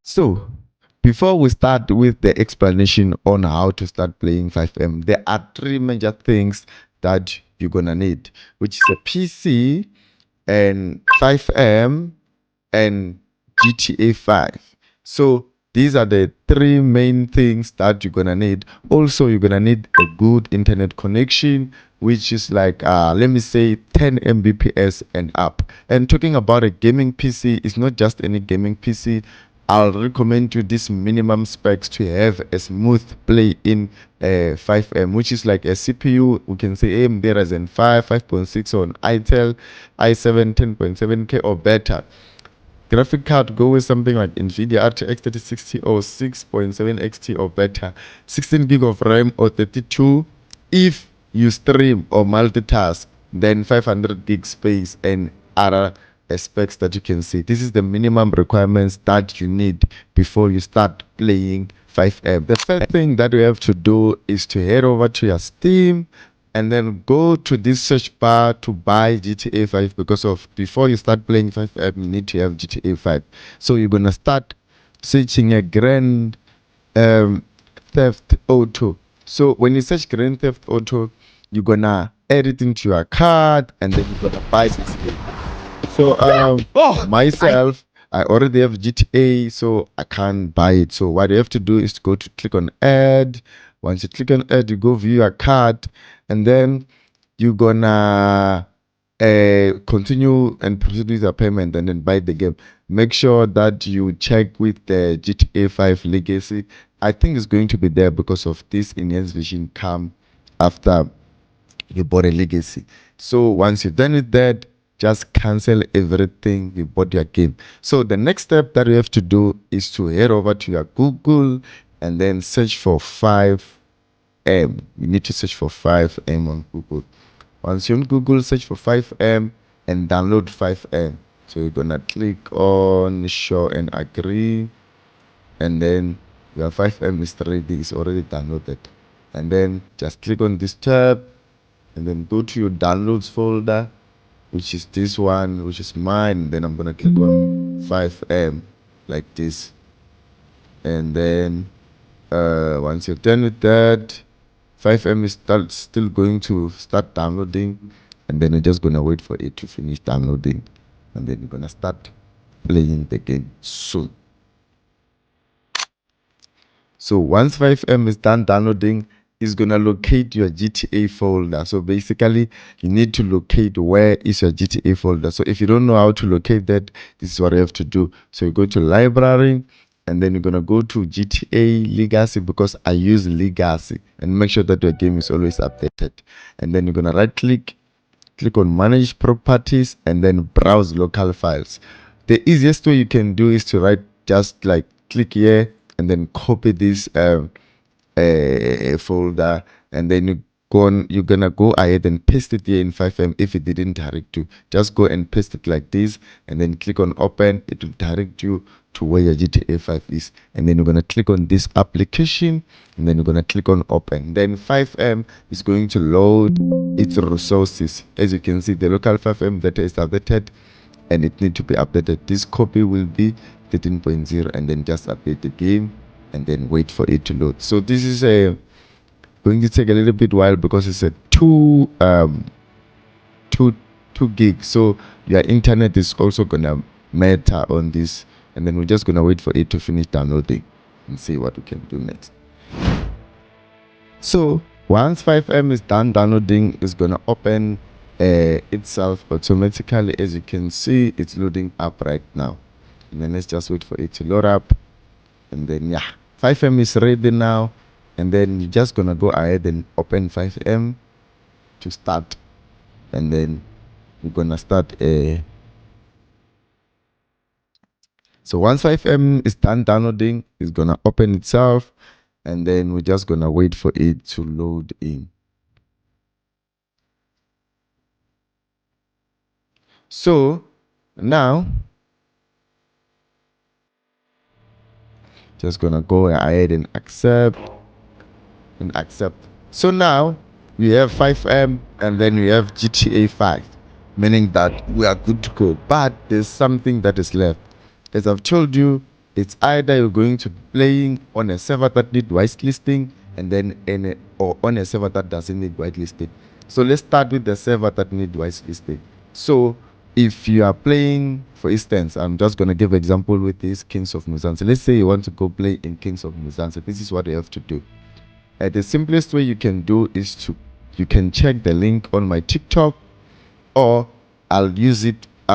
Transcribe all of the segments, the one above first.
So, before we start with the explanation on how to start playing 5M, there are three major things that you're gonna need, which is a PC and 5M and GTA 5. So these are the three main things that you're gonna need. Also, you're gonna need a good internet connection, which is like let me say 10 Mbps and up. And talking about a gaming PC, it's not just any gaming PC. I'll recommend you this minimum specs to have a smooth play in 5M, which is like a CPU. We can say AMD Ryzen 5, 5.6 on Intel, i7 10.7K or better. Graphic card, go with something like NVIDIA RTX 3060 or 6.7 XT or better. 16 gig of RAM or 32. If you stream or multitask, then 500 gig space and other specs that you can see. This is the minimum requirements that you need before you start playing 5M. The first thing that you have to do is to head over to your Steam and then go to this search bar to buy GTA 5, because of before you start playing 5M, you need to have GTA 5. So you're gonna start searching a Grand Theft Auto. So when you search Grand Theft Auto, you're gonna add it into your card and then you're gonna buy this game. So myself, I already have GTA, so I can't buy it. So what you have to do is to go to click on add. Once you click on add, you go view your card, and then you're gonna continue and proceed with your payment and then buy the game. Make sure that you check with the GTA 5 legacy. I think it's going to be there because of this enhanced vision come after you bought a legacy. So once you're done with that, just cancel everything you bought your game. So the next step that you have to do is to head over to your Google and then search for 5M. You need to search for 5M on Google. Once you're on Google, search for 5M and download 5M. So you're gonna click on show and agree, and then your 5M is ready, it's already downloaded. And then just click on this tab and then go to your downloads folder, which is this one, which is mine. Then I'm gonna click on 5M like this, and then once you're done with that, 5M is still going to start downloading, and then you're just gonna wait for it to finish downloading, and then you're gonna start playing the game soon. So once 5M is done downloading, it's gonna locate your GTA folder. So basically, you need to locate where is your GTA folder. So if you don't know how to locate that, this is what you have to do. So you go to library, and then you're gonna go to GTA Legacy, because I use Legacy, and make sure that your game is always updated. And then you're gonna right click on manage properties, and then browse local files. The easiest way you can do is to just like click here and then copy this folder, and then you're gonna go ahead and paste it here in 5M. If it didn't direct you, just go and paste it like this, and then click on open. It will direct you to where your GTA 5 is, and then you're gonna click on this application, and then you're gonna click on open. Then 5M is going to load its resources. As you can see, the local 5M data is updated and it need to be updated. This copy will be 13.0, and then just update the game and then wait for it to load. So this is going to take a little bit while, because it's a 2 gig. So your internet is also gonna matter on this, and then we're just gonna wait for it to finish downloading and see what we can do next. So once 5M is done downloading, it's gonna open itself automatically. As you can see, it's loading up right now, and then let's just wait for it to load up, and then 5M is ready now. And then you're just gonna go ahead and open 5M to start, and then we're gonna start so once 5M is done downloading, it's gonna open itself, and then we're just gonna wait for it to load in. So now just gonna go ahead and accept. So now we have 5M, and then we have GTA 5, meaning that we are good to go. But there's something that is left. As I've told you, It's either you're going to be playing on a server that need whitelisting and then or on a server that doesn't need whitelisting. So let's start with the server that need whitelisting. So if you are playing, for instance, I'm just going to give an example with this Kings of Muzansi. Let's say you want to go play in Kings of Muzansi. This is what you have to do. The simplest way you can do is you can check the link on my TikTok, or I'll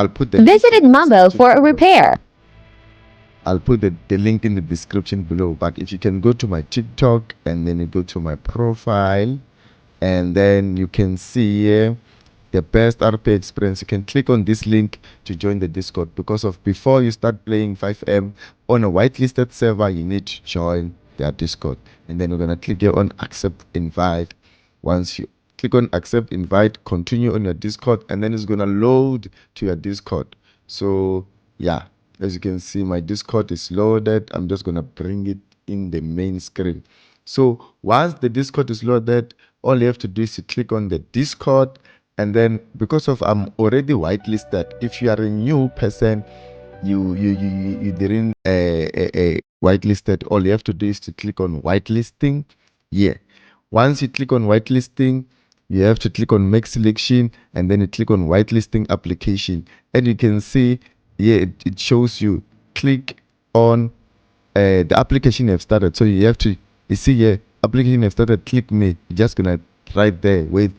put the Visited Mambo for a repair. I'll put the link in the description below. But if you can go to my TikTok and then you go to my profile, and then you can see here the best RP experience, you can click on this link to join the Discord. Because of before you start playing 5M on a whitelisted server, you need to join their Discord. And then you're gonna click here on accept invite. Once you click on accept invite, continue on your Discord, and then it's gonna load to your Discord. So yeah, as you can see, my Discord is loaded. I'm just gonna bring it in the main screen. So once the Discord is loaded, all you have to do is to click on the Discord, and then because of I'm already whitelisted, if you are a new person, you didn't whitelisted, all you have to do is to click on whitelisting. Yeah. Once you click on whitelisting, you have to click on make selection, and then you click on whitelisting application, and you can see yeah, it shows you click on the application have started. So you have to, you see here, application have started, click me. You're just gonna right there where it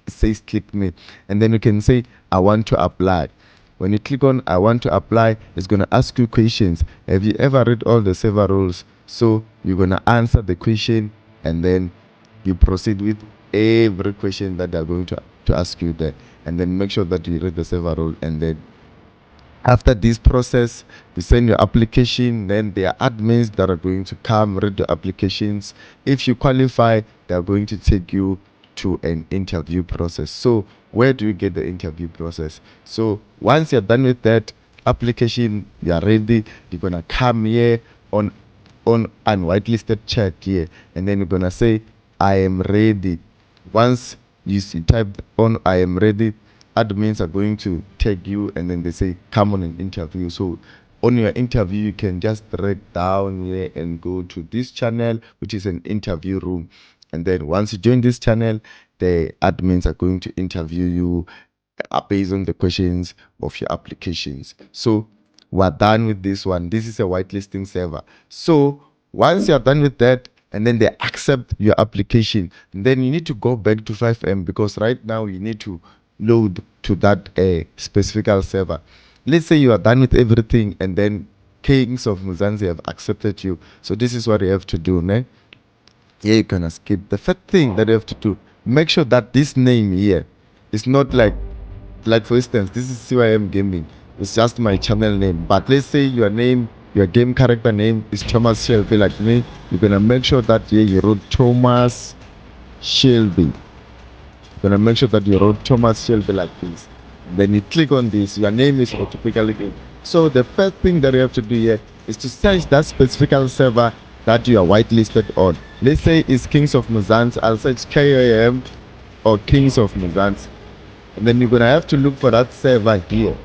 says click me, and then you can say I want to apply. When you click on I want to apply, it's gonna ask you questions. Have you ever read all the server rules? So you're gonna answer the question, and then you proceed with every question that they're going to ask you there, and then make sure that you read the server rule, and then after this process, you send your application, then there are admins that are going to come read the applications. If you qualify, they are going to take you to an interview process. So where do you get the interview process? So once you're done with that application, you are ready, you're gonna come here on unwhitelisted chat here, and then you're gonna say I am ready. Once you type on I am ready, admins are going to tag you, and then they say come on an interview. So on your interview, you can just drag down here and go to this channel, which is an interview room. And then once you join this channel, the admins are going to interview you based on the questions of your applications. So we're done with this one. This is a whitelisting server. So once you're done with that, and then they accept your application, then you need to go back to 5M, because right now you need to load to that specific server. Let's say you are done with everything, and then Kings of Muzanzi have accepted you. So this is what you have to do, ne? Here you can skip. The first thing that you have to do, make sure that this name here is not like for instance, this is CYM Gaming. It's just my channel name. But let's say your name, your game character name is Thomas Shelby, like me. You're gonna make sure that here you wrote Thomas Shelby. You're gonna make sure that you wrote Thomas Shelby like this. Then you click on this, your name is automatically in. So the first thing that you have to do here is to search that specific server that you are whitelisted on. Let's say it's Kings of Muzansi. I'll search KAM or Kings of Muzansi. And then you're gonna have to look for that server here.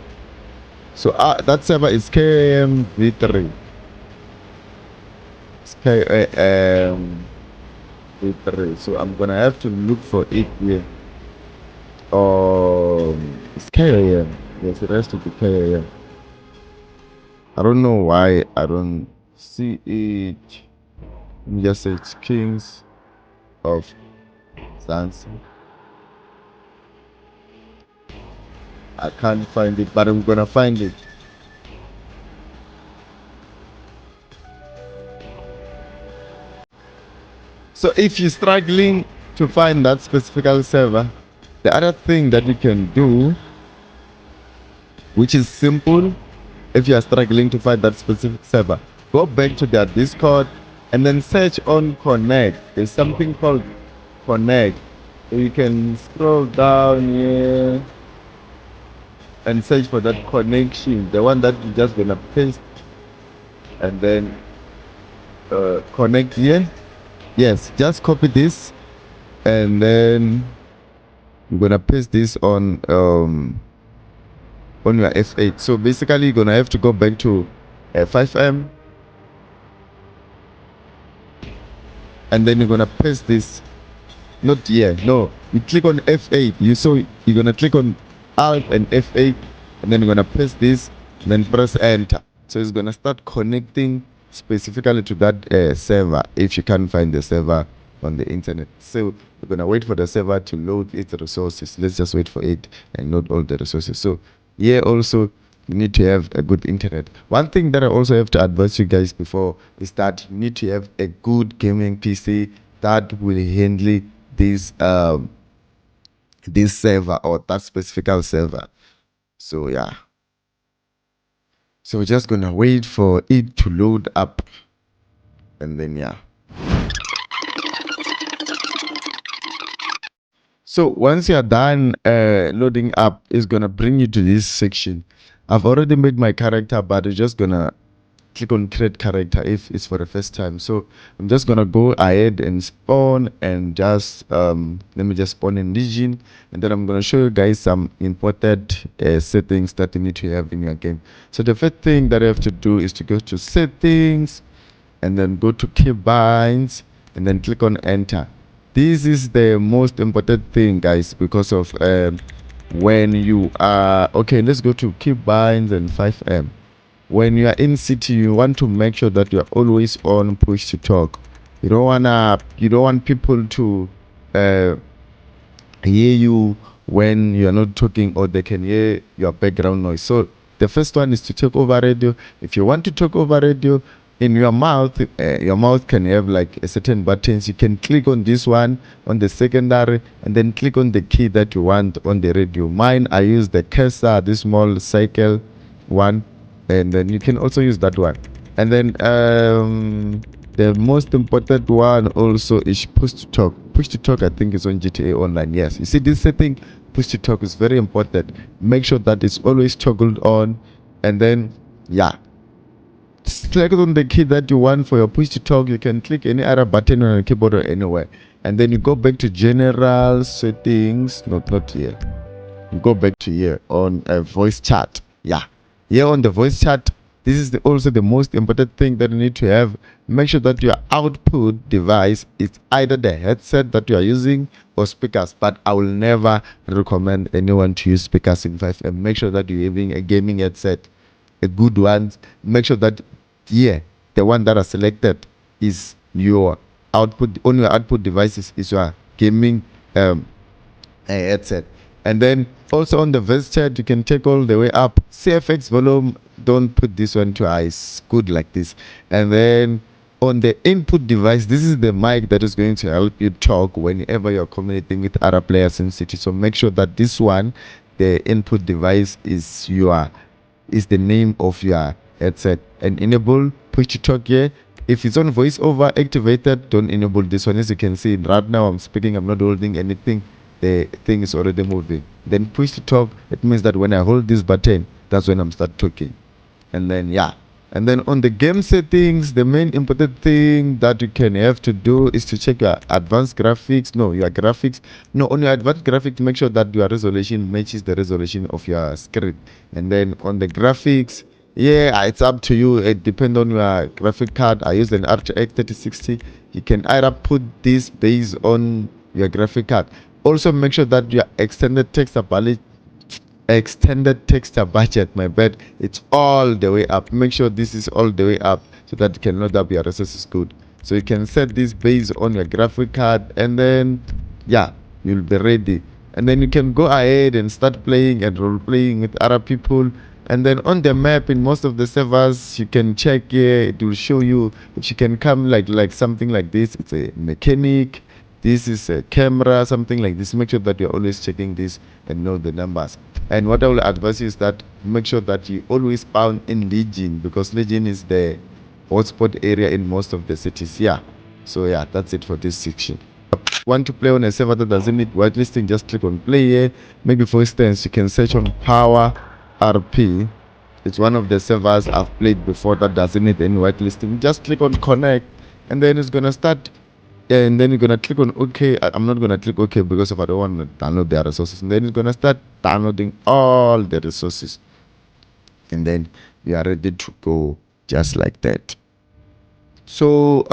So that server is KAM V3. It's KAM V3. So I'm gonna have to look for it here. It's KAM. Yes, it has to be KAM. I don't know why I don't see it. Let me just say it's Kings of Zanzi. I can't find it, but I'm gonna find it. So if you're struggling to find that specific server, the other thing that you can do, which is simple, if you are struggling to find that specific server, go back to their Discord and then search on Connect. There's something called Connect. So you can scroll down here and search for that connection, the one that you're just gonna paste, and then connect here. Yes, just copy this, and then you're gonna paste this on your F8. So basically, you're gonna have to go back to 5M, and then you're gonna paste this. Not here, no. You click on F8. You're gonna click on Alt and F8, and then you're gonna paste this, and then press Enter. So it's gonna start connecting specifically to that server if you can't find the server on the internet. So we're gonna wait for the server to load its resources. Let's just wait for it and load all the resources. So here also you need to have a good internet. One thing that I also have to advise you guys before is that you need to have a good gaming PC that will handle this server or that specific server. So yeah, so we're just gonna wait for it to load up, and then yeah. So once you're done loading up, it's gonna bring you to this section. I've already made my character, but it's just gonna click on create character if it's for the first time. So I'm just gonna go ahead and spawn, and just let me just spawn in Legion, and then I'm gonna show you guys some important settings that you need to have in your game. So the first thing that you have to do is to go to settings, and then go to keybinds, and then click on enter. This is the most important thing, guys, because of when you are okay, let's go to keybinds and 5M. When you are in city, you want to make sure that you are always on push to talk. You don't want people to uh, hear you when you are not talking, or they can hear your background noise. So the first one is to talk over radio. If you want to talk over radio in your mouth can have like a certain buttons. You can click on this one on the secondary, and then click on the key that you want on the radio. Mine, I use the cursor, this small cycle one, and then you can also use that one. And then the most important one also is push to talk. Push to talk, I think, is on GTA Online. Yes, you see this setting, push to talk, is very important. Make sure that it's always toggled on, and then yeah, select on the key that you want for your push to talk. You can click any other button on your keyboard or anywhere, and then you go back to general settings. Not here. You go back to here on a voice chat. Yeah, here on the voice chat, this is also the most important thing that you need to have. Make sure that your output device is either the headset that you are using or speakers, but I will never recommend anyone to use speakers in 5M. Make sure that you're having a gaming headset, a good one. Make sure that yeah, the one that are selected is your output on your output devices is your gaming headset. And then also on the voice chat, you can take all the way up. CFX volume, don't put this one to high. It's good like this. And then on the input device, this is the mic that is going to help you talk whenever you're communicating with other players in city. So make sure that this one, the input device, is the name of your headset. And enable push to talk here. If it's on voiceover activated, don't enable this one. As you can see right now, I'm speaking, I'm not holding anything, the thing is already moving. Then push to talk, it means that when I hold this button, that's when I'm start talking. And then yeah, and then on the game settings, the main important thing that you can have to do is to check your advanced graphics. No, your graphics. No, on your advanced graphics, make sure that your resolution matches the resolution of your screen. And then on the graphics, yeah, it's up to you. It depends on your graphic card. I use an RTX 3060. You can either put this based on your graphic card. Also, make sure that your extended texture budget, my bad, it's all the way up. Make sure this is all the way up so that you can load up your resources good. So you can set this based on your graphic card, and then yeah, you'll be ready. And then you can go ahead and start playing and role playing with other people. And then on the map, in most of the servers, you can check here, it will show you if you can come like something like this. It's a mechanic, this is a camera, something like this. Make sure that you're always checking this and know the numbers. And what I will advise you is that make sure that you always spawn in Legion, because Legion is the hotspot area in most of the cities. Yeah, so yeah, that's it for this section. Want to play on a server that doesn't need whitelisting, just click on play here. Maybe for instance, you can search on Power RP. It's one of the servers I've played before that doesn't need any whitelisting. Just click on connect, and then it's gonna start. And then you're gonna click on OK. I'm not gonna click OK because if I don't want to download their resources. And then it's gonna start downloading all the resources, and then you are ready to go just like that. So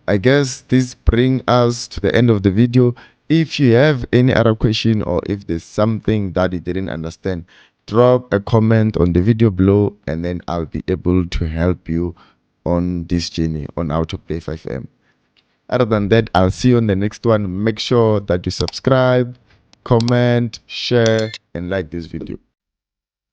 I guess this brings us to the end of the video. If you have any other question, or if there's something that you didn't understand, drop a comment on the video below, and then I'll be able to help you on this journey on how to play 5M. Other than that, I'll see you on the next one. Make sure that you subscribe, comment, share, and like this video.